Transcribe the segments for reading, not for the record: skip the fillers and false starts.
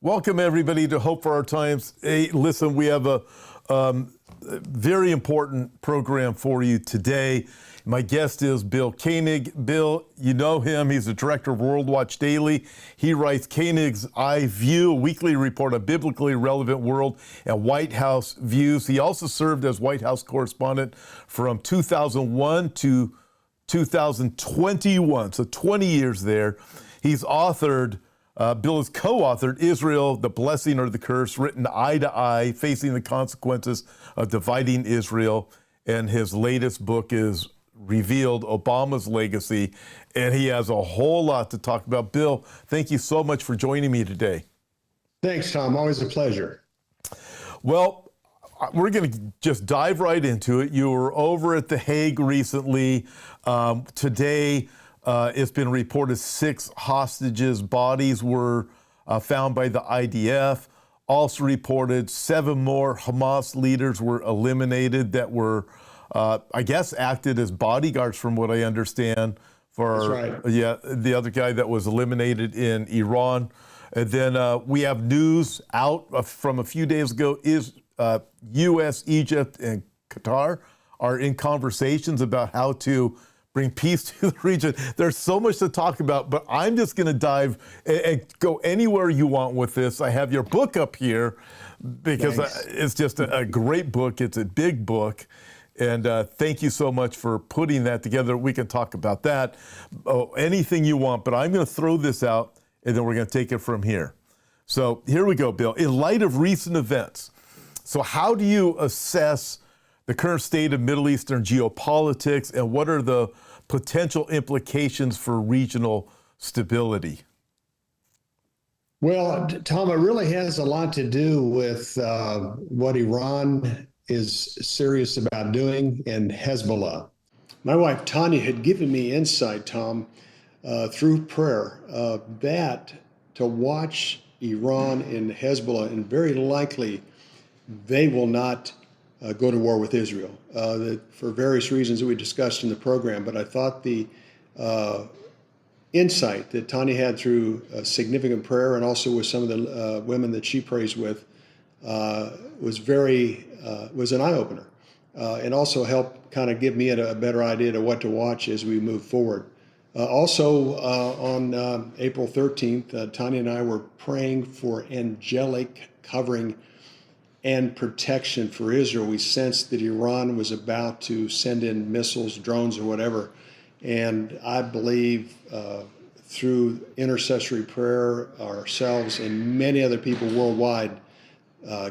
Welcome, everybody, to Hope for Our Times. Hey, listen, we have a very important program for you today. My guest is Bill Koenig. Bill, you know him. He's the director of World Watch Daily. He writes Koenig's Eye View, a weekly report on biblically relevant world and White House views. He also served as White House correspondent from 2001 to 2021, so 20 years there. He's authored Bill has co-authored Israel, the Blessing or the Curse, written eye to eye, facing the consequences of dividing Israel. And his latest book is Revealed, Obama's Legacy. And he has a whole lot to talk about. Bill, thank you so much for joining me today. Thanks, Tom. Always a pleasure. Well, we're going to just dive right into it. You were over at The Hague recently. Today, it's been reported 6 hostages' bodies were found by the IDF. Also reported 7 more Hamas leaders were eliminated that were, I guess, acted as bodyguards, from what I understand, for That's right. the other guy that was eliminated in Iran. And then we have news out from a few days ago is U.S., Egypt, and Qatar are in conversations about how to bring peace to the region. There's so much to talk about, but I'm just going to dive and go anywhere you want with this. I have your book up here because it's just a great book. It's a big book. And thank you so much for putting that together. We can talk about that, anything you want, but I'm going to throw this out and then we're going to take it from here. So here we go, Bill. In light of recent events, so how do you assess the current state of Middle Eastern geopolitics, and what are the potential implications for regional stability? Well, Tom, it really has a lot to do with what Iran is serious about doing and Hezbollah. My wife, Tanya, had given me insight, Tom, through prayer, that to watch Iran and Hezbollah, and very likely they will not go to war with Israel for various reasons that we discussed in the program. But I thought the insight that Tanya had through significant prayer, and also with some of the women that she prays with, was an eye-opener, and also helped kind of give me a better idea of what to watch as we move forward. Also, on April 13th, Tanya and I were praying for angelic covering and protection for Israel. We sensed that Iran was about to send in missiles, drones, or whatever. And I believe through intercessory prayer, ourselves and many other people worldwide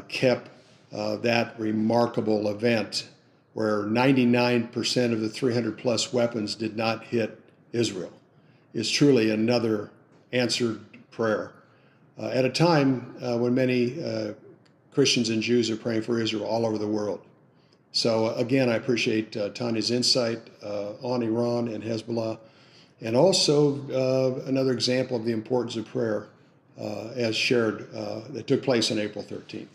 kept that remarkable event where 99% of the 300 plus weapons did not hit Israel. Is truly another answered prayer. At a time when many Christians and Jews are praying for Israel all over the world. So again, I appreciate Tanya's insight on Iran and Hezbollah, and also another example of the importance of prayer as shared that took place on April 13th.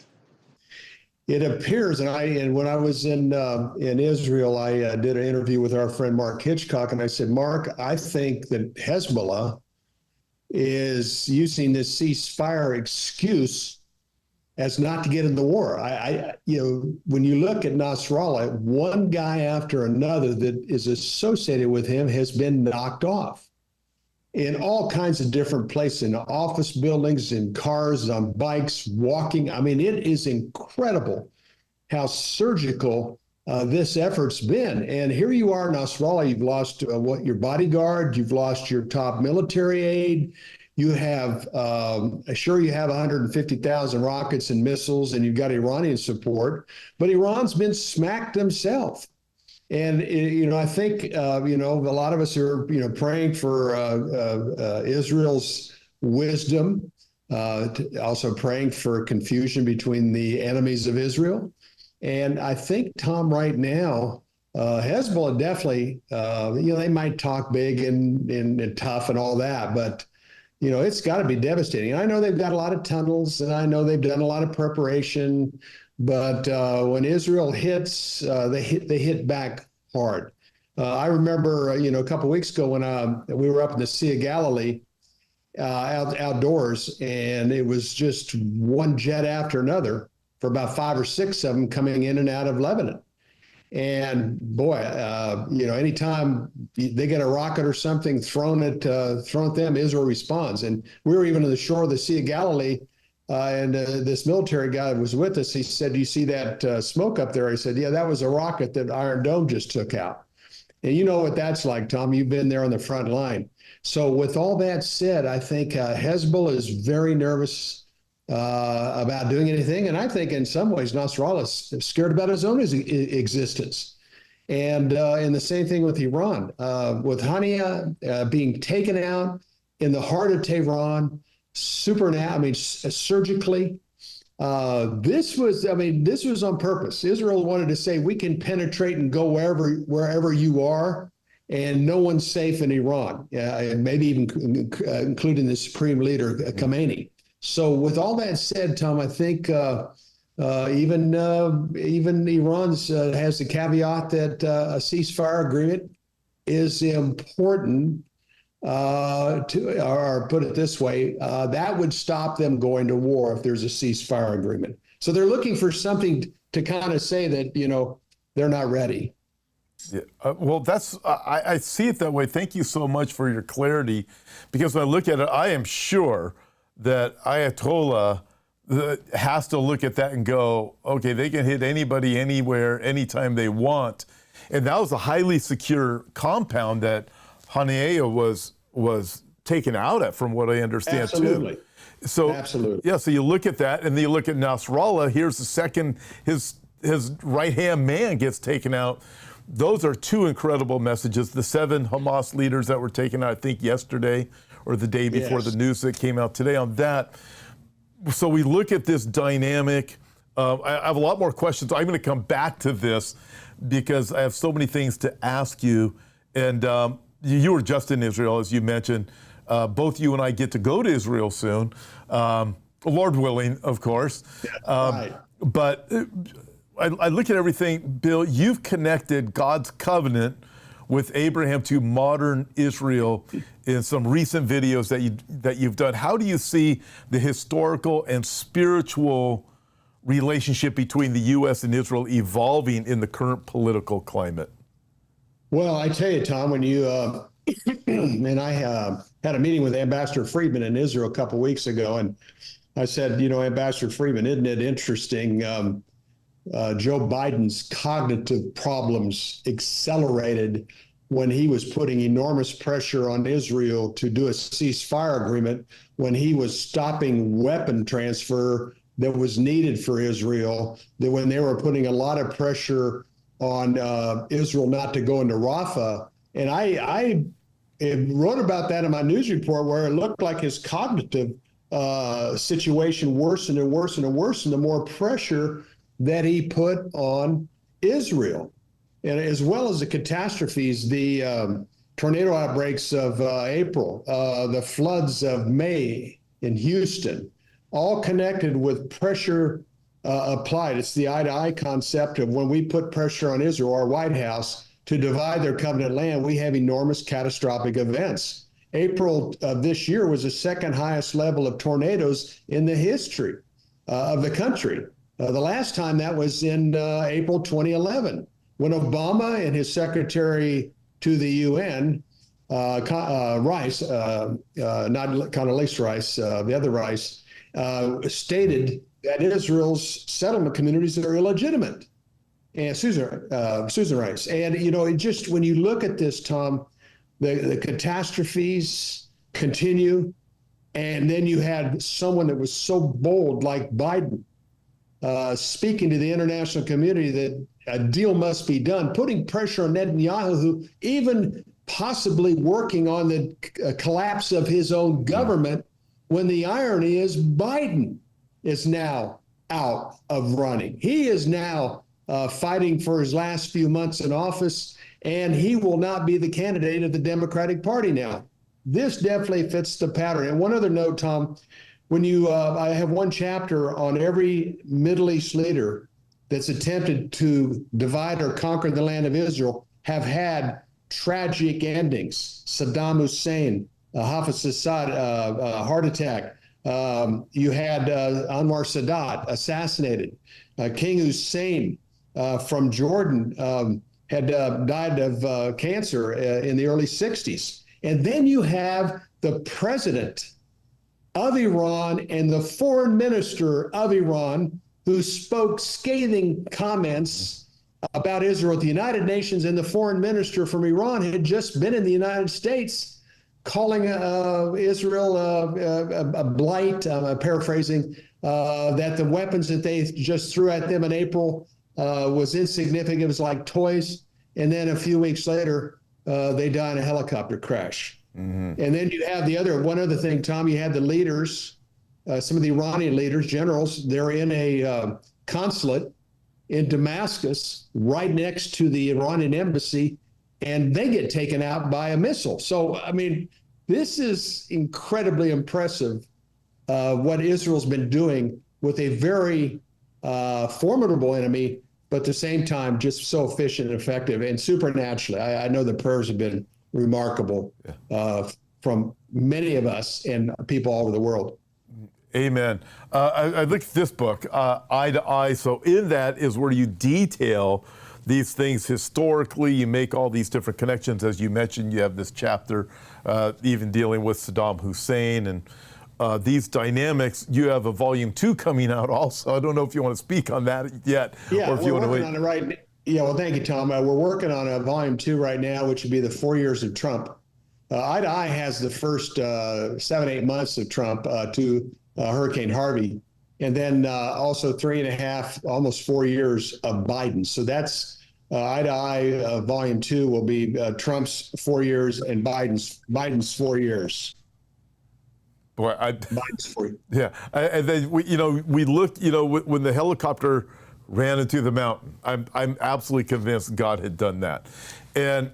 It appears, and when I was in Israel, I did an interview with our friend Mark Hitchcock, and I said, Mark, I think that Hezbollah is using this ceasefire excuse as not to get in the war. When you look at Nasrallah, one guy after another that is associated with him has been knocked off in all kinds of different places, in office buildings, in cars, on bikes, walking. I mean, it is incredible how surgical this effort's been. And here you are, Nasrallah, you've lost your bodyguard, you've lost your top military aide. You have, you have 150,000 rockets and missiles, and you've got Iranian support, but Iran's been smacked themselves. And, I think, a lot of us are, praying for Israel's wisdom, also praying for confusion between the enemies of Israel. And I think, Tom, right now, Hezbollah definitely, they might talk big and tough and all that, but it's got to be devastating. I know they've got a lot of tunnels, and I know they've done a lot of preparation, but when Israel hits, they hit back hard. I remember, a couple of weeks ago when we were up in the Sea of Galilee, outdoors, and it was just one jet after another for about 5 or 6 of them coming in and out of Lebanon. And boy, anytime they get a rocket or something thrown at them, Israel responds. And we were even on the shore of the Sea of Galilee, and this military guy was with us. He said, "Do you see that smoke up there?" I said, "Yeah, that was a rocket that Iron Dome just took out." And you know what that's like, Tom. You've been there on the front line. So with all that said, I think Hezbollah is very nervous about doing anything. And I think in some ways, Nasrallah is scared about his own existence. And the same thing with Iran, with Hania being taken out in the heart of Tehran, surgically. This was on purpose. Israel wanted to say, we can penetrate and go wherever you are, and no one's safe in Iran, and maybe even including the supreme leader, Khamenei. So with all that said, Tom, I think even Iran has the caveat that a ceasefire agreement is important. Or put it this way, that would stop them going to war if there's a ceasefire agreement. So they're looking for something to kind of say that, they're not ready. Yeah. Well, I see it that way. Thank you so much for your clarity, because when I look at it, I am sure that Ayatollah has to look at that and go, okay, they can hit anybody, anywhere, anytime they want. And that was a highly secure compound that Haniyeh was taken out at, from what I understand. Absolutely. Too. So absolutely. Yeah. So you look at that, and then you look at Nasrallah. Here's the second. His right hand man gets taken out. Those are two incredible messages. The 7 Hamas leaders that were taken out, I think yesterday or the day before, yes. The news that came out today on that. So we look at this dynamic. I have a lot more questions. I'm going to come back to this because I have so many things to ask you. And you were just in Israel, as you mentioned. Both you and I get to go to Israel soon, Lord willing, of course. Right. But I look at everything, Bill. You've connected God's covenant with Abraham to modern Israel in some recent videos that you've done. How do you see the historical and spiritual relationship between the U.S. and Israel evolving in the current political climate? Well, I tell you, Tom, when you and I had a meeting with Ambassador Friedman in Israel a couple of weeks ago, and I said, Ambassador Friedman, isn't it interesting? Joe Biden's cognitive problems accelerated when he was putting enormous pressure on Israel to do a ceasefire agreement, when he was stopping weapon transfer that was needed for Israel, that when they were putting a lot of pressure on Israel not to go into Rafah. And I wrote about that in my news report, where it looked like his cognitive situation worsened and worsened and worsened the more pressure that he put on Israel. And as well as the catastrophes, the tornado outbreaks of April, the floods of May in Houston, all connected with pressure applied. It's the eye-to-eye concept of when we put pressure on Israel, our White House, to divide their covenant land, we have enormous catastrophic events. April of this year was the second highest level of tornadoes in the history of the country. The last time that was in April 2011, when Obama and his secretary to the UN, Rice, not Condoleezza Rice, the other Rice, stated that Israel's settlement communities are illegitimate. And Susan Rice. And, it just, when you look at this, Tom, the catastrophes continue. And then you had someone that was so bold like Biden, speaking to the international community that a deal must be done, putting pressure on Netanyahu, who even possibly working on the collapse of his own government, when the irony is Biden is now out of running. He is now fighting for his last few months in office, and he will not be the candidate of the Democratic Party now. This definitely fits the pattern. And one other note, Tom, when I have one chapter on every Middle East leader that's attempted to divide or conquer the land of Israel have had tragic endings. Saddam Hussein, Hafiz Assad heart attack. You had Anwar Sadat assassinated. King Hussein from Jordan had died of cancer in the early 60s. And then you have the president of Iran and the foreign minister of Iran who spoke scathing comments about Israel at the United Nations, and the foreign minister from Iran had just been in the United States calling Israel a blight, paraphrasing, that the weapons that they just threw at them in April was insignificant. It was like toys. And then a few weeks later, they die in a helicopter crash. Mm-hmm. And then you have one other thing, Tom, you had the leaders, some of the Iranian leaders, generals, they're in a consulate in Damascus, right next to the Iranian embassy, and they get taken out by a missile. So, I mean, this is incredibly impressive, what Israel's been doing with a very formidable enemy, but at the same time, just so efficient and effective and supernaturally. I know the prayers have been remarkable from many of us and people all over the world. Amen. I looked at this book, Eye to Eye. So in that is where you detail these things historically. You make all these different connections. As you mentioned, you have this chapter even dealing with Saddam Hussein and these dynamics. You have a volume 2 coming out also. I don't know if you want to speak on that yet. Yeah, or if you want to wait. On it right. Yeah, well, thank you, Tom. We're working on a volume 2 right now, which would be the 4 years of Trump. Eye to Eye has the first 7-8 months of Trump to Hurricane Harvey, and then also 3.5, almost 4 years of Biden. So that's Eye to Eye volume 2 will be Trump's 4 years and Biden's 4 years. Boy, Biden's 4 years. Yeah, and then we looked, when the helicopter ran into the mountain. I'm absolutely convinced God had done that, and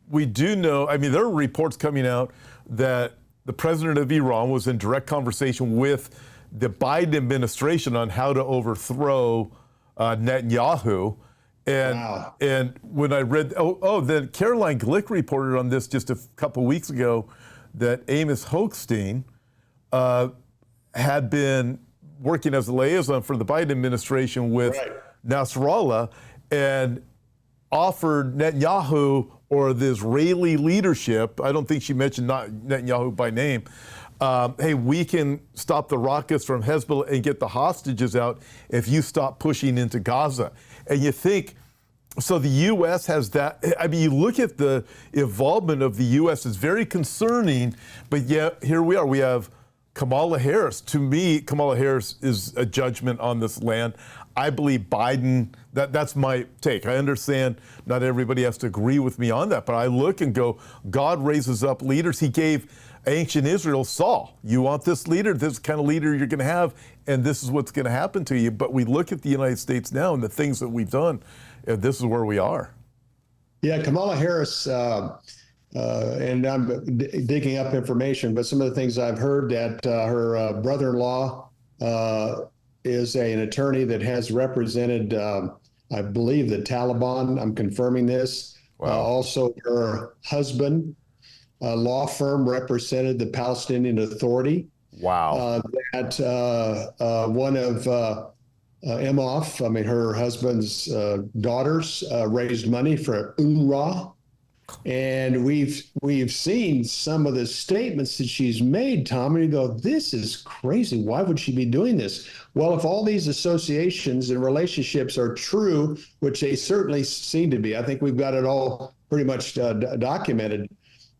we do know. I mean, there are reports coming out that the president of Iran was in direct conversation with the Biden administration on how to overthrow Netanyahu. And wow. And when I read, then Caroline Glick reported on this just a couple weeks ago that Amos Hochstein had been working as a liaison for the Biden administration with Nasrallah and offered Netanyahu or the Israeli leadership, I don't think she mentioned not Netanyahu by name, hey, we can stop the rockets from Hezbollah and get the hostages out if you stop pushing into Gaza. And you think, so the U.S. has that. I mean, you look at the involvement of the U.S. is very concerning, but yet here we are. We have Kamala Harris. To me, Kamala Harris is a judgment on this land. I believe Biden, that's my take. I understand not everybody has to agree with me on that, but I look and go, God raises up leaders. He gave ancient Israel Saul. You want this leader, this kind of leader you're going to have, and this is what's going to happen to you. But we look at the United States now and the things that we've done, and this is where we are. Yeah, Kamala Harris, and I'm digging up information, but some of the things I've heard that her brother-in-law is an attorney that has represented, I believe, the Taliban. I'm confirming this. Wow. Also, her husband, law firm, represented the Palestinian Authority. Wow. That one of Emhoff, I mean, her husband's daughters raised money for UNRWA. And we've seen some of the statements that she's made, Tom, and you go, this is crazy. Why would she be doing this? Well, if all these associations and relationships are true, which they certainly seem to be, I think we've got it all pretty much documented.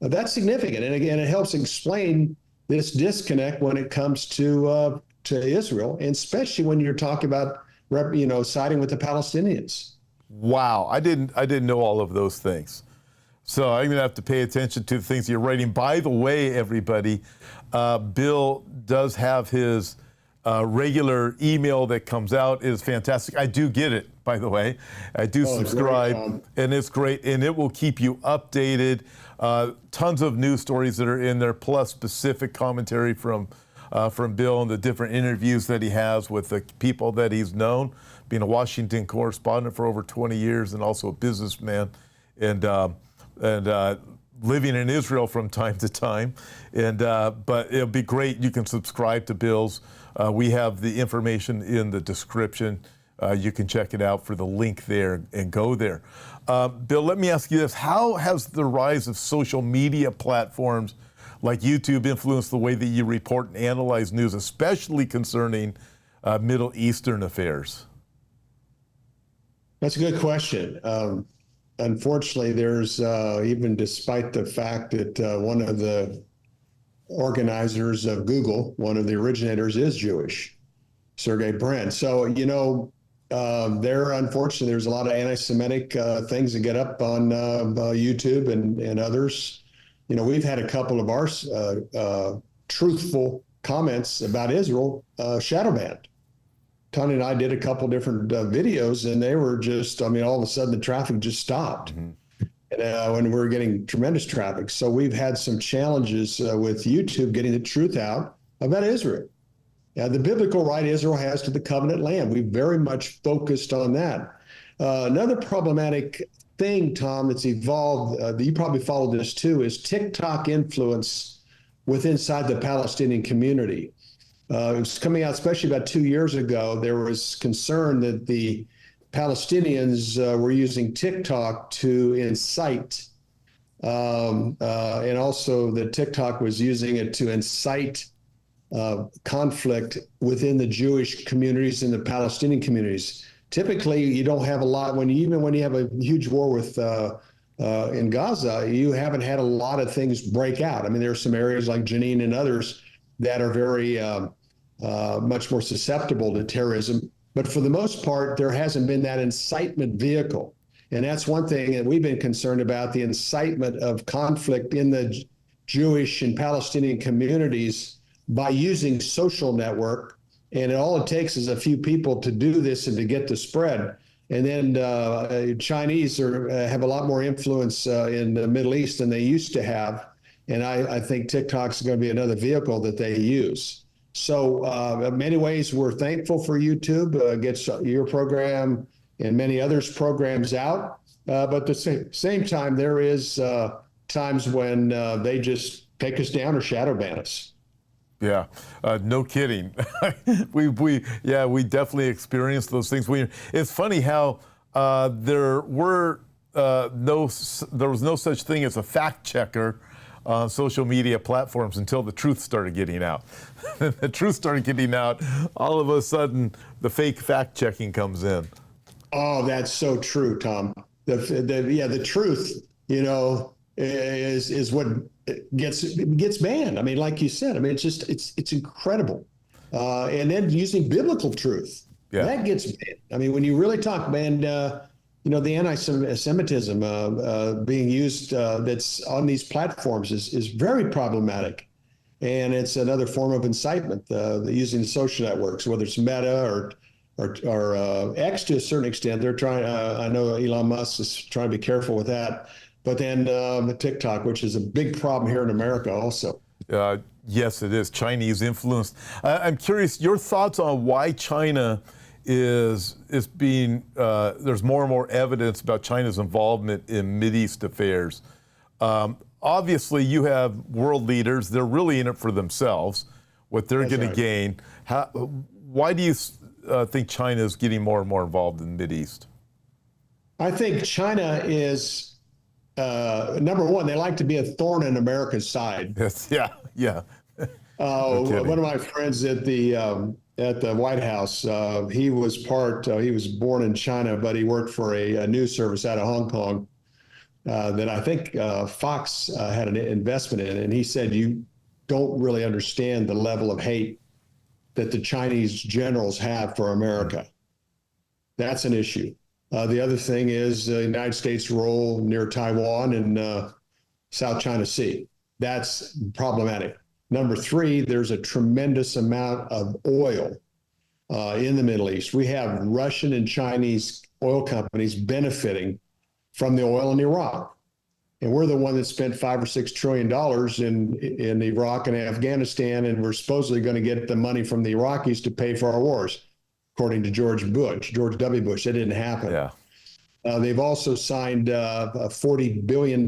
That's significant. And again, it helps explain this disconnect when it comes to Israel, and especially when you're talking about, siding with the Palestinians. Wow, I didn't know all of those things. So I'm going to have to pay attention to the things you're writing. By the way, everybody, Bill does have his regular email that comes out. It is fantastic. I do get it, by the way. I do subscribe, and it's great, and it will keep you updated. Tons of news stories that are in there, plus specific commentary from Bill and the different interviews that he has with the people that he's known, being a Washington correspondent for over 20 years and also a businessman. And living in Israel from time to time, and but it'll be great. You can subscribe to Bill's. We have the information in the description. You can check it out for the link there and go there. Bill, let me ask you this. How has the rise of social media platforms like YouTube influenced the way that you report and analyze news, especially concerning Middle Eastern affairs? That's a good question. Unfortunately, there's even despite the fact that one of the organizers of Google, one of the originators, is Jewish, Sergey Brin. So, unfortunately, there's a lot of anti-Semitic things that get up on YouTube and others. We've had a couple of our truthful comments about Israel shadow banned. Tony and I did a couple different videos, and they were just, all of a sudden the traffic just stopped. And when we were getting tremendous traffic. So we've had some challenges with YouTube getting the truth out about Israel. The biblical right Israel has to the covenant land. We've very much focused on that. Another problematic thing, Tom, that's evolved, that you probably followed this too, is TikTok influence inside the Palestinian community. It was coming out, especially about 2 years ago. There was concern that the Palestinians were using TikTok to incite, and also that TikTok was using it to incite conflict within the Jewish communities and the Palestinian communities. Typically, you don't have a lot even when you have a huge war with in Gaza, you haven't had a lot of things break out. There are some areas like Jenin and others that are very much more susceptible to terrorism. But for the most part, there hasn't been that incitement vehicle. And that's one thing that we've been concerned about, the incitement of conflict in the Jewish and Palestinian communities by using social network. And all it takes is a few people to do this and to get the spread. And then Chinese have a lot more influence in the Middle East than they used to have. And I think TikTok's going to be another vehicle that they use. So in many ways, we're thankful for YouTube, gets your program and many others' programs out. But at the same time, there is times when they just take us down or shadow ban us. Yeah, no kidding. we definitely experienced those things. It's funny how there was no such thing as a fact checker on social media platforms until the truth started getting out. The truth started getting out. All of a sudden, the fake fact checking comes in. Oh, that's so true, Tom. The truth, is what gets banned. Like you said, it's incredible. And then using biblical truth, that gets banned. When you really talk, the anti-Semitism being used that's on these platforms is very problematic. And it's another form of incitement, using the social networks, whether it's Meta or X to a certain extent. They're trying, I know Elon Musk is trying to be careful with that. But then the TikTok, which is a big problem here in America also. Yes, it is. Chinese influence. I'm curious, your thoughts on why China is being, there's more and more evidence about China's involvement in Mideast affairs. Obviously, you have world leaders. They're really in it for themselves, what they're going to gain. Why do you think China is getting more and more involved in the Mideast? I think China is, number one, they like to be a thorn in America's side. Yes, yeah. No one of my friends at the White House, he was born in China, but he worked for a news service out of Hong Kong that I think Fox had an investment in. And he said, you don't really understand the level of hate that the Chinese generals have for America. That's an issue. The other thing is the United States' role near Taiwan and South China Sea. That's problematic. Number three, there's a tremendous amount of oil in the Middle East. We have Russian and Chinese oil companies benefiting from the oil in Iraq. And we're the one that spent $5 or $6 trillion in Iraq and Afghanistan, and we're supposedly going to get the money from the Iraqis to pay for our wars, according to George W. Bush. That didn't happen. Yeah. They've also signed a $40 billion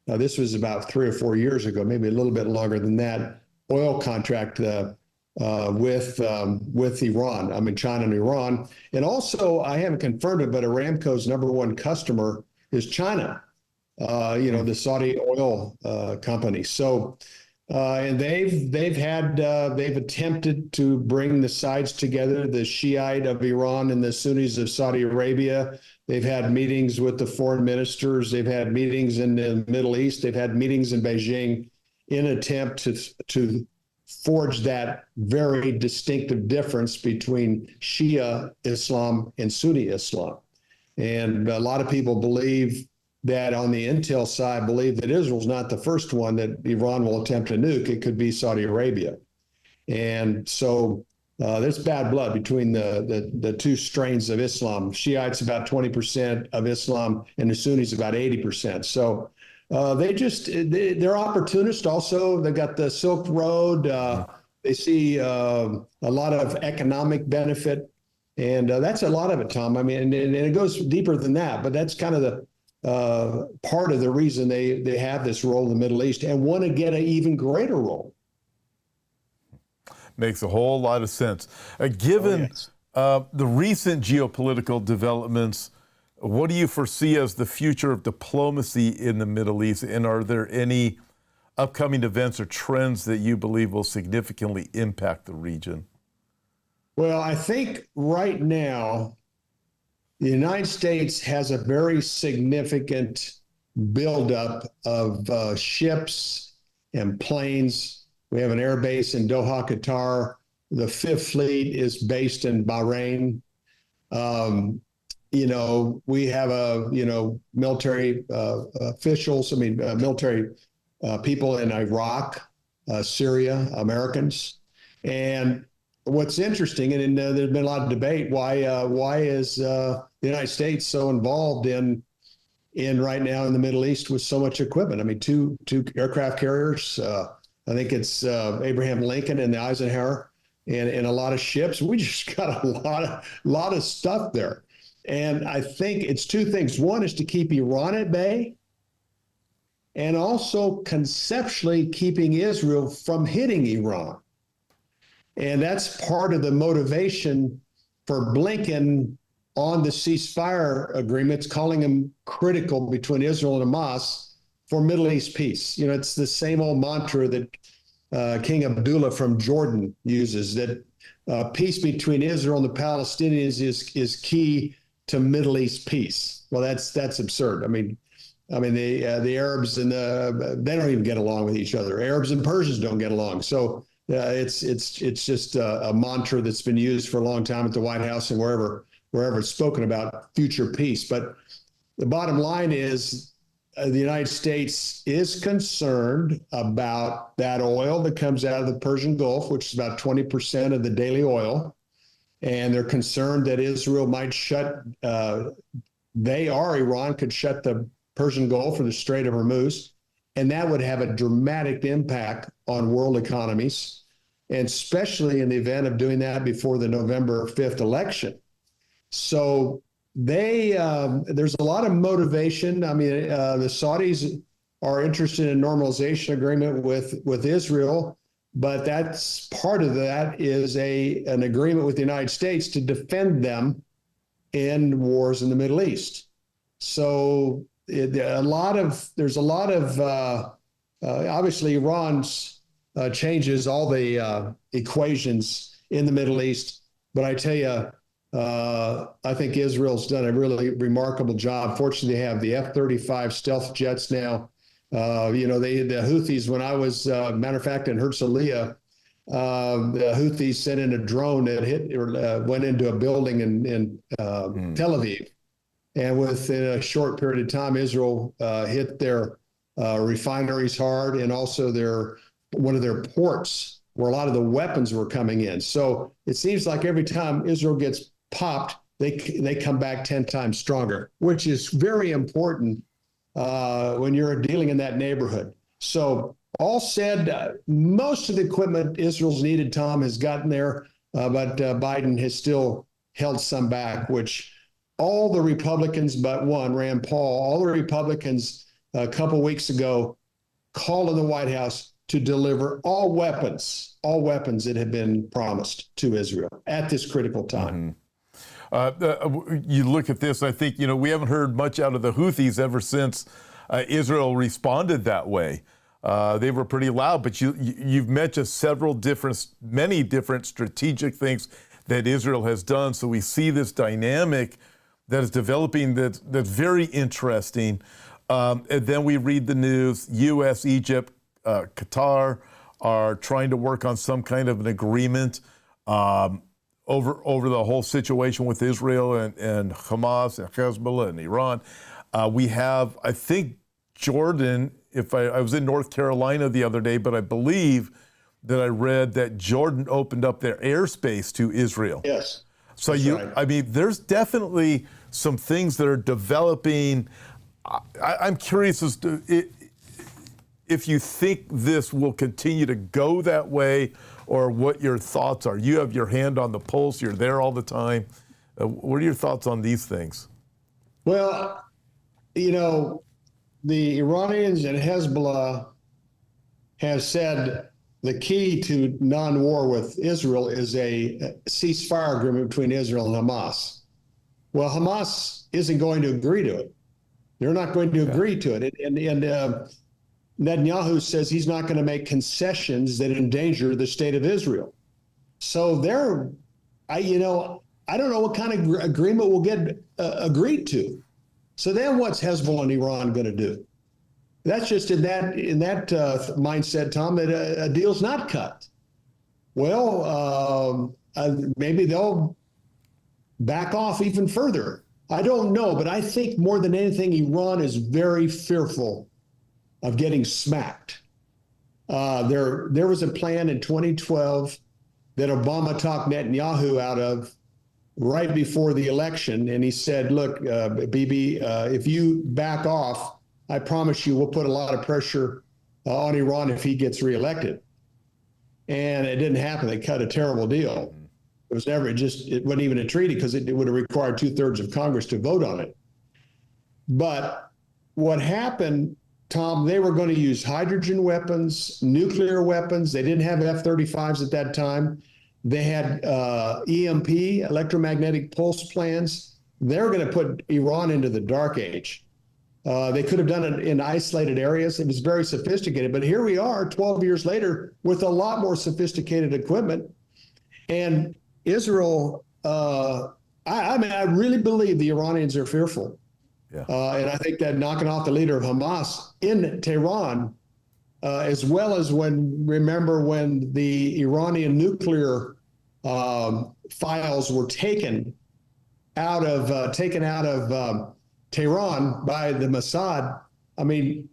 this was about 3 or 4 years ago, maybe a little bit longer than that, oil contract with Iran. I mean, China and Iran. And also, I haven't confirmed it, but Aramco's #1 customer is China, the Saudi oil company. So, and they've attempted to bring the sides together, the Shiite of Iran and the Sunnis of Saudi Arabia. They've had meetings with the foreign ministers. They've had meetings in the Middle East. They've had meetings in Beijing in an attempt to forge that very distinctive difference between Shia Islam and Sunni Islam. And a lot of people believe that on the intel side, believe that Israel's not the first one that Iran will attempt to nuke. It could be Saudi Arabia. And so there's bad blood between the two strains of Islam. Shiites about 20% of Islam, and the Sunnis about 80%. So they're opportunists also. They got the Silk Road. They see a lot of economic benefit. And that's a lot of it, Tom. I mean, and it goes deeper than that, but that's kind of the part of the reason they have this role in the Middle East and want to get an even greater role. Makes a whole lot of sense. Given the recent geopolitical developments, what do you foresee as the future of diplomacy in the Middle East? And are there any upcoming events or trends that you believe will significantly impact the region? Well, I think right now, the United States has a very significant buildup of ships and planes. We have an air base in Doha, Qatar. The Fifth Fleet is based in Bahrain. We have military officials, military people in Iraq, Syria, Americans. And what's interesting, and there's been a lot of debate, why is the United States so involved in right now in the Middle East with so much equipment? I mean, two aircraft carriers. I think it's Abraham Lincoln and the Eisenhower, and a lot of ships. We just got a lot of stuff there. And I think it's two things. One is to keep Iran at bay, and also conceptually keeping Israel from hitting Iran. And that's part of the motivation for Blinken on the ceasefire agreements, calling them critical between Israel and Hamas for Middle East peace. It's the same old mantra that King Abdullah from Jordan uses, that peace between Israel and the Palestinians is key to Middle East peace. Well, that's absurd. I mean, the Arabs and they don't even get along with each other. Arabs and Persians don't get along. So it's just a mantra that's been used for a long time at the White House and wherever it's spoken about future peace. But the bottom line is the United States is concerned about that oil that comes out of the Persian Gulf, which is about 20% of the daily oil. And they're concerned that Israel might Iran could shut the Persian Gulf or the Strait of Hormuz. And that would have a dramatic impact on world economies, and especially in the event of doing that before the November 5th election. So there's a lot of motivation. I mean, the Saudis are interested in a normalization agreement with Israel, but that's part of that is an agreement with the United States to defend them in wars in the Middle East. So there's a lot of obviously Iran's changes all the equations in the Middle East, but I tell you, I think Israel's done a really remarkable job. Fortunately, they have the F-35 stealth jets now. The Houthis, when I was, matter of fact, in Herzliya, the Houthis sent in a drone that went into a building in Tel Aviv. And within a short period of time, Israel hit their refineries hard, and also one of their ports where a lot of the weapons were coming in. So it seems like every time Israel gets popped, they come back 10 times stronger, which is very important when you're dealing in that neighborhood. So all said, most of the equipment Israel's needed, Tom, has gotten there, but Biden has still held some back, which all the Republicans but one, Rand Paul, all the Republicans a couple weeks ago, called on the White House to deliver all weapons that had been promised to Israel at this critical time. You look at this, I think, we haven't heard much out of the Houthis ever since Israel responded that way. They were pretty loud, but you've mentioned many different strategic things that Israel has done. So we see this dynamic that is developing that's very interesting. And then we read the news, U.S., Egypt, Qatar are trying to work on some kind of an agreement over the whole situation with Israel and Hamas and Hezbollah and Iran. We have, I think, Jordan, I was in North Carolina the other day, but I believe that I read that Jordan opened up their airspace to Israel. Yes. So right. There's definitely some things that are developing. I'm curious as to if you think this will continue to go that way, or what your thoughts are. You have your hand on the pulse. You're there all the time. What are your thoughts on these things? Well, the Iranians and Hezbollah have said the key to non-war with Israel is a ceasefire agreement between Israel and Hamas. Well, Hamas isn't going to agree to it. They're not going to agree to it. And Netanyahu says he's not going to make concessions that endanger the state of Israel. So I don't know what kind of agreement will get agreed to. So then what's Hezbollah and Iran going to do? That's just in that mindset, Tom, that a deal's not cut. Well, maybe they'll back off even further. I don't know, but I think more than anything, Iran is very fearful of getting smacked. There was a plan in 2012 that Obama talked Netanyahu out of right before the election, and he said, "Look, Bibi, if you back off, I promise you we'll put a lot of pressure on Iran if he gets reelected." And it didn't happen. They cut a terrible deal. It wasn't even a treaty because it would have required 2/3 of Congress to vote on it. But what happened, Tom, they were going to use hydrogen weapons, nuclear weapons. They didn't have F-35s at that time. They had EMP, electromagnetic pulse plans. They were going to put Iran into the dark age. They could have done it in isolated areas. It was very sophisticated. But here we are 12 years later with a lot more sophisticated equipment. And Israel, I really believe the Iranians are fearful. Yeah. And I think that knocking off the leader of Hamas in Tehran, as well as remember when the Iranian nuclear files were taken out of Tehran by the Mossad. I mean,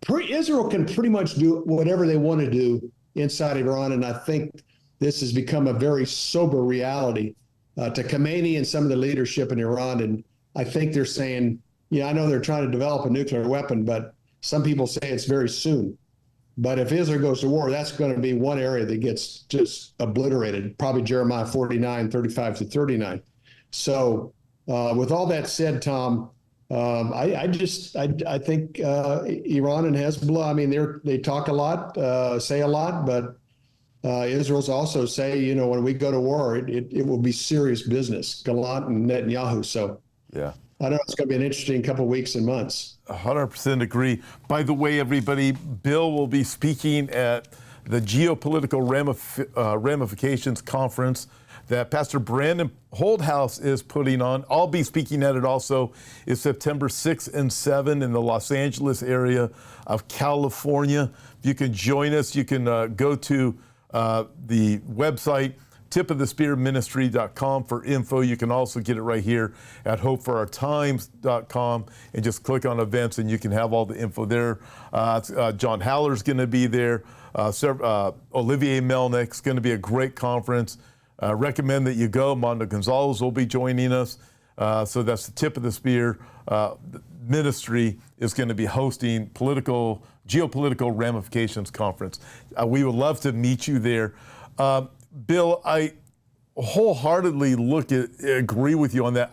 Israel can pretty much do whatever they want to do inside Iran, and I think this has become a very sober reality to Khamenei and some of the leadership in Iran. And I think they're saying, I know they're trying to develop a nuclear weapon, but some people say it's very soon. But if Israel goes to war, that's going to be one area that gets just obliterated, probably Jeremiah 49, 35 to 39. So with all that said, Tom, I think Iran and Hezbollah, they talk a lot, say a lot, but Israel's also say, when we go to war, it will be serious business, Gallant and Netanyahu. So yeah, I don't know, it's going to be an interesting couple of weeks and months. 100% agree. By the way, everybody, Bill will be speaking at the Geopolitical Ramifications Conference that Pastor Brandon Holdhouse is putting on. I'll be speaking at it also. It's September 6th and 7th in the Los Angeles area of California. If you can join us, you can go to the website, tipofthespearministry.com for info. You can also get it right here at hopeforourtimes.com and just click on events and you can have all the info there. John Haller's going to be there. Olivier Melnick's going to be a great conference. Recommend that you go. Mondo Gonzalez will be joining us. So that's the Tip of the Spear Ministry is going to be hosting Geopolitical Ramifications Conference. We would love to meet you there. Bill, I wholeheartedly agree with you on that.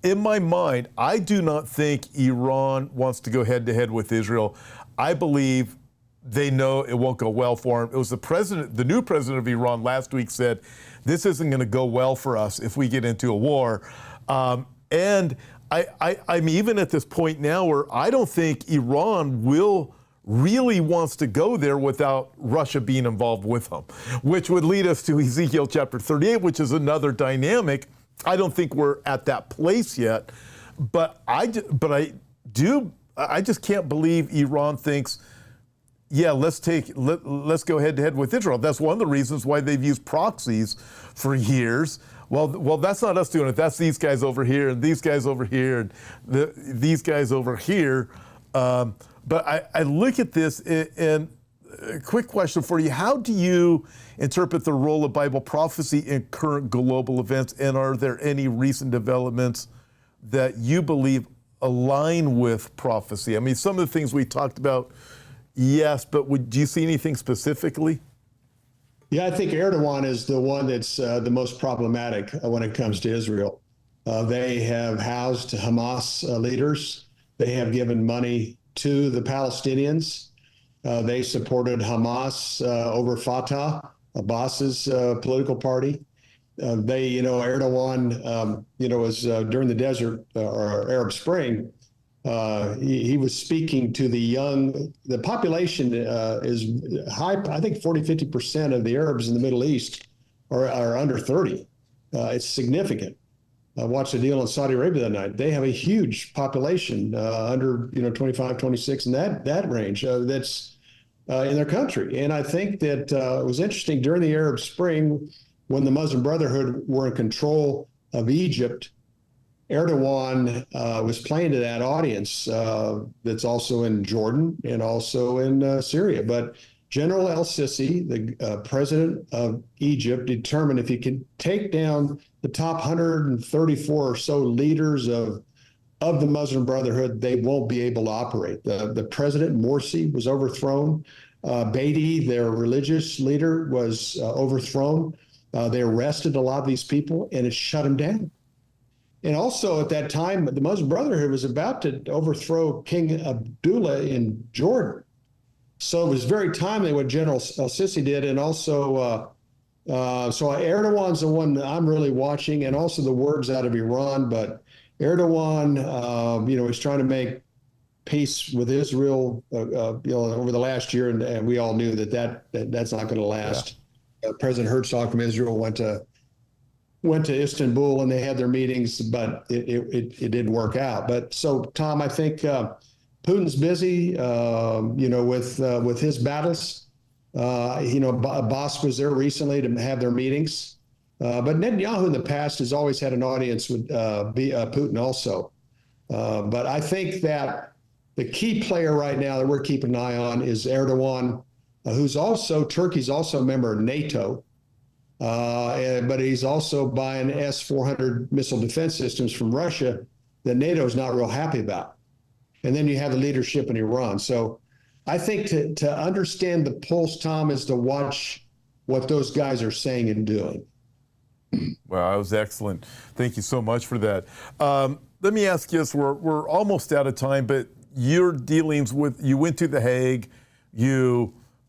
in my mind, I do not think Iran wants to go head to head with Israel. I believe they know it won't go well for him. It was the new president of Iran last week said, this isn't going to go well for us if we get into a war. And I'm even at this point now where I don't think Iran really wants to go there without Russia being involved with them, which would lead us to Ezekiel chapter 38, which is another dynamic. I don't think we're at that place yet, but I just can't believe Iran thinks, yeah, let's go head to head with Israel. That's one of the reasons why they've used proxies for years. Well, that's not us doing it. That's these guys over here, and these guys over here, and these guys over here. But I look at this, and a quick question for you. How do you interpret the role of Bible prophecy in current global events, and are there any recent developments that you believe align with prophecy? I mean, some of the things we talked about, yes, but do you see anything specifically? Yeah, I think Erdogan is the one that's the most problematic when it comes to Israel. They have housed Hamas leaders. They have given money to the Palestinians. They supported Hamas over Fatah, Abbas's political party. Erdogan, was during the desert or Arab Spring. He was speaking to the population is high. I think 50% of the Arabs in the Middle East are under 30. It's significant. I watched a deal in Saudi Arabia that night. They have a huge population under 25, 26, in that range that's in their country. And I think that it was interesting during the Arab Spring when the Muslim Brotherhood were in control of Egypt. Erdogan was playing to that audience that's also in Jordan and also in Syria. But General el-Sisi, the president of Egypt, determined if he could take down the top 134 or so leaders of the Muslim Brotherhood, they won't be able to operate. The president, Morsi, was overthrown. Beatty, their religious leader, was overthrown. They arrested a lot of these people, and it shut them down. And also at that time, the Muslim Brotherhood was about to overthrow King Abdullah in Jordan. So it was very timely what General el-Sisi did. And also, so Erdogan's the one that I'm really watching, and also the words out of Iran. But Erdogan, is trying to make peace with Israel, over the last year. And we all knew that's not going to last. Yeah. President Herzog from Israel went to Istanbul and they had their meetings, but it didn't work out. But so, Tom, I think Putin's busy, with his battles. Abbas was there recently to have their meetings. But Netanyahu in the past has always had an audience with Putin also. But I think that the key player right now that we're keeping an eye on is Erdogan, Turkey's also a member of NATO. But he's also buying S-400 missile defense systems from Russia that NATO is not real happy about. And then you have the leadership in Iran. So I think to understand the pulse, Tom, is to watch what those guys are saying and doing. Wow, that was excellent. Thank you so much for that. Let me ask you this. We're almost out of time, but your dealings you went to The Hague.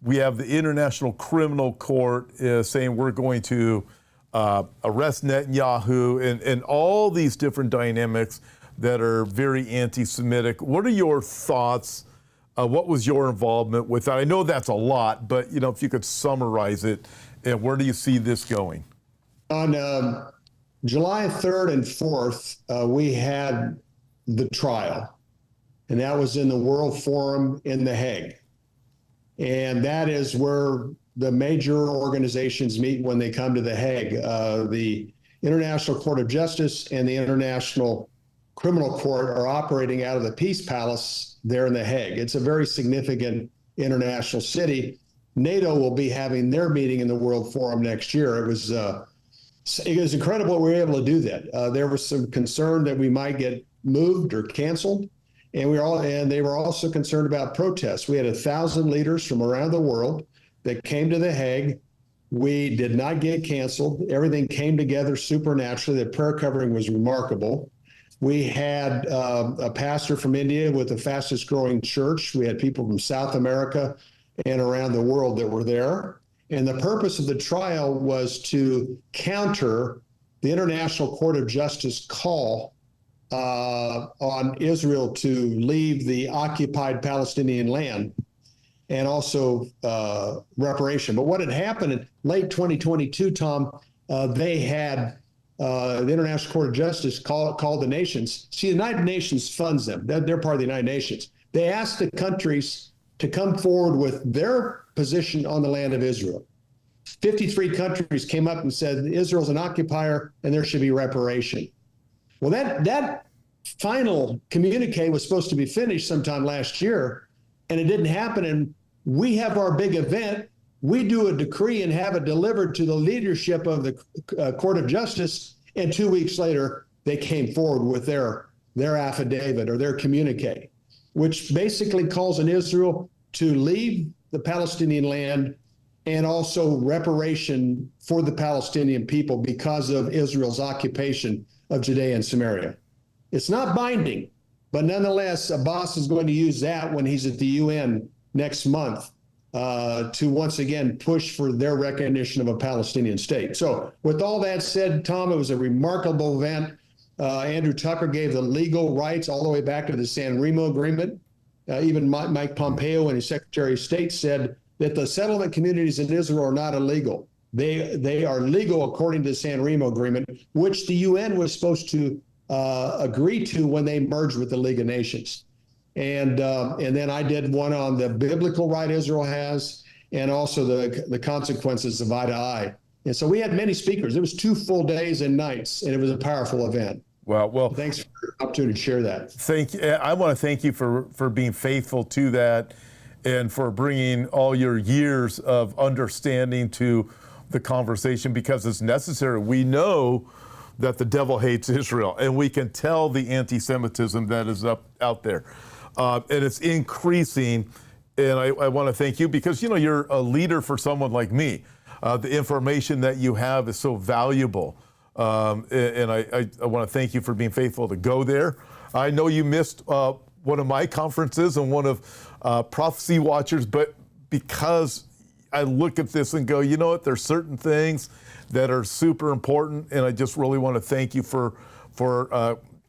We have the International Criminal Court saying we're going to arrest Netanyahu and all these different dynamics that are very anti-Semitic. What are your thoughts? What was your involvement with that? I know that's a lot, but if you could summarize it, and where do you see this going? On July 3rd and 4th, we had the trial, and that was in the World Forum in The Hague. And that is where the major organizations meet when they come to The Hague. The International Court of Justice and the International Criminal Court are operating out of the Peace Palace there in The Hague. It's a very significant international city. NATO will be having their meeting in the World Forum next year. It was incredible we were able to do that. There was some concern that we might get moved or canceled. And they were also concerned about protests. We had 1,000 leaders from around the world that came to The Hague. We did not get canceled. Everything came together supernaturally. The prayer covering was remarkable. We had a pastor from India with the fastest growing church. We had people from South America and around the world that were there. And the purpose of the trial was to counter the International Court of Justice call on Israel to leave the occupied Palestinian land, and also reparation. But what had happened in late 2022, Tom, they had the International Court of Justice called the nations. See, the United Nations funds them. They're part of the United Nations. They asked the countries to come forward with their position on the land of Israel. 53 countries came up and said Israel's an occupier and there should be reparation. Well, that final communique was supposed to be finished sometime last year, and it didn't happen. And we have our big event. We do a decree and have it delivered to the leadership of the Court of Justice, and 2 weeks later, they came forward with their affidavit or their communique, which basically calls on Israel to leave the Palestinian land and also reparation for the Palestinian people because of Israel's occupation of Judea and Samaria. It's not binding, but nonetheless, Abbas is going to use that when he's at the UN next month to once again push for their recognition of a Palestinian state. So with all that said, Tom, it was a remarkable event. Andrew Tucker gave the legal rights all the way back to the San Remo Agreement. Even Mike Pompeo and his Secretary of State said that the settlement communities in Israel are not illegal. They are legal according to the San Remo Agreement, which the UN was supposed to agree to when they merged with the League of Nations. And then I did one on the biblical right Israel has, and also the consequences of eye to eye. And so we had many speakers. It was 2 full days and nights, and it was a powerful event. Well, thanks for the opportunity to share that. Thank you. I want to thank you for being faithful to that, and for bringing all your years of understanding to the conversation, because it's necessary. We know that the devil hates Israel, and we can tell the anti-Semitism that is out there. And it's increasing, and I want to thank you because, you're a leader for someone like me. The information that you have is so valuable, and I want to thank you for being faithful to go there. I know you missed one of my conferences and one of Prophecy Watchers, but because I look at this and go, you know what, there's certain things that are super important, and I just really want to thank you for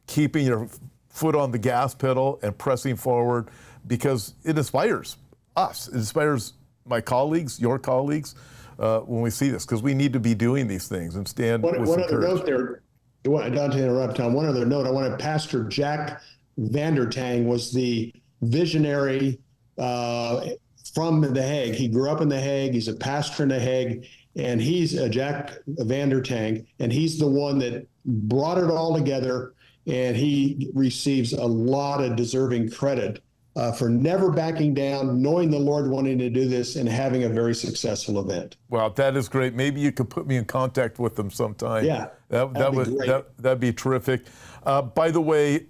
keeping your foot on the gas pedal and pressing forward, because it inspires us. It inspires my colleagues, your colleagues, when we see this, because we need to be doing these things and stand with some One other courage. note there, not to interrupt, Tom, one other note, I wanted Pastor Jack Vandertang was the visionary from The Hague. He grew up in The Hague. He's a pastor in The Hague, and he's Jack Vandertang, and he's the one that brought it all together, and he receives a lot of deserving credit for never backing down, knowing the Lord wanting to do this, and having a very successful event. Wow, that is great. Maybe you could put me in contact with them sometime. Yeah, that'd be terrific. By the way,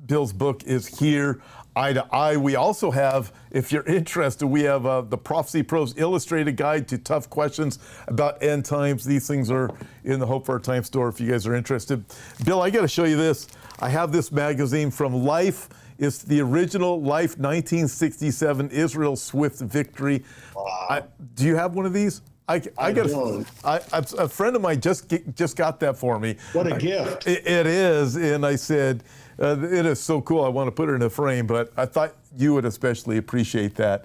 Bill's book is here, Eye to Eye. We also have, if you're interested, we have the Prophecy Pros Illustrated Guide to Tough Questions about End Times. These things are in the Hope for Our Time store if you guys are interested. Bill, I got to show you this. I have this magazine from Life. It's the original Life 1967 Israel Swift Victory. Wow. Do you have one of these? I got a friend of mine just got that for me. What a gift. It is, and I said, it is so cool. I want to put it in a frame, but I thought you would especially appreciate that.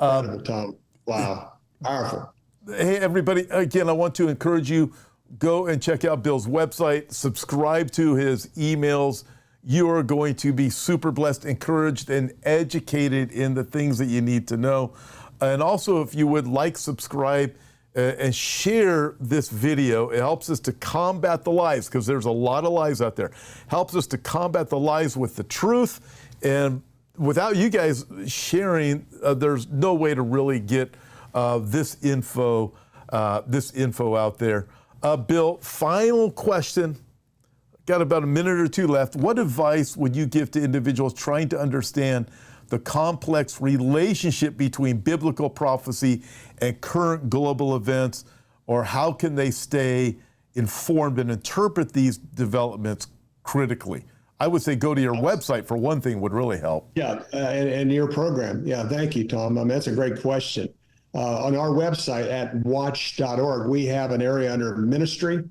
Tom. Wow. Powerful. Hey, everybody, again, I want to encourage you, go and check out Bill's website, subscribe to his emails. You are going to be super blessed, encouraged, and educated in the things that you need to know. And also, if you would like, subscribe, and share this video. It helps us to combat the lies, because there's a lot of lies out there. Helps us to combat the lies with the truth. And without you guys sharing, there's no way to really get this info out there. Bill, final question. Got about a minute or two left. What advice would you give to individuals trying to understand the complex relationship between biblical prophecy and current global events, or how can they stay informed and interpret these developments critically? I would say go to your website for one thing would really help. Yeah, and your program. Yeah, thank you, Tom. I mean, that's a great question. On our website at watch.org, we have an area under ministry.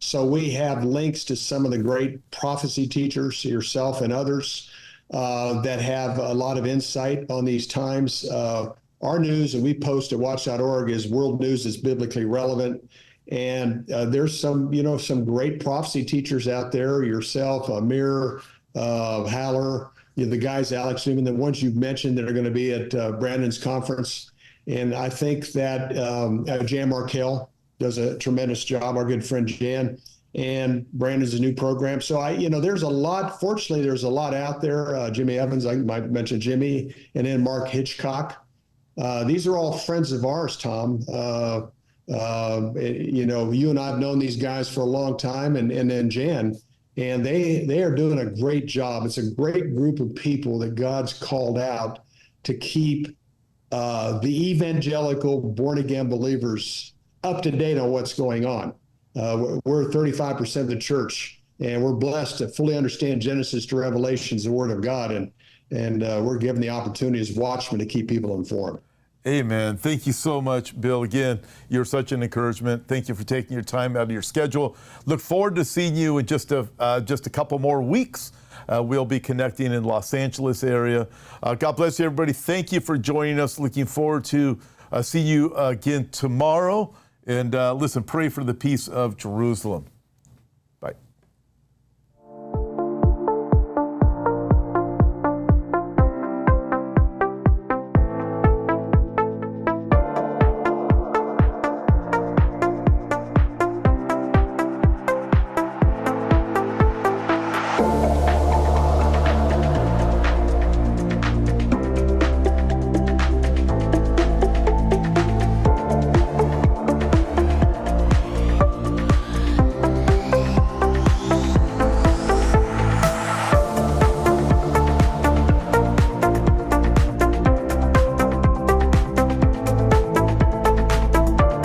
So we have links to some of the great prophecy teachers, yourself and others, that have a lot of insight on these times. Our news that we post at watch.org is world news that's biblically relevant. And there's some great prophecy teachers out there, yourself, Amir, Haller, the guys, Alex Newman, the ones you've mentioned that are going to be at Brandon's conference. And I think that Jan Markell does a tremendous job, our good friend Jan, and Brandon's a new program. So there's a lot, fortunately, there's a lot out there. Jimmy Evans, I might mention Jimmy, and then Mark Hitchcock. These are all friends of ours, Tom. You and I have known these guys for a long time, and then Jan, and they are doing a great job. It's a great group of people that God's called out to keep the evangelical born-again believers up to date on what's going on. We're 35% of the church, and we're blessed to fully understand Genesis to Revelations, the Word of God, and we're given the opportunity as watchmen to keep people informed. Amen. Thank you so much, Bill. Again, you're such an encouragement. Thank you for taking your time out of your schedule. Look forward to seeing you in just a couple more weeks. We'll be connecting in Los Angeles area. God bless you, everybody. Thank you for joining us. Looking forward to see you again tomorrow. And listen, pray for the peace of Jerusalem.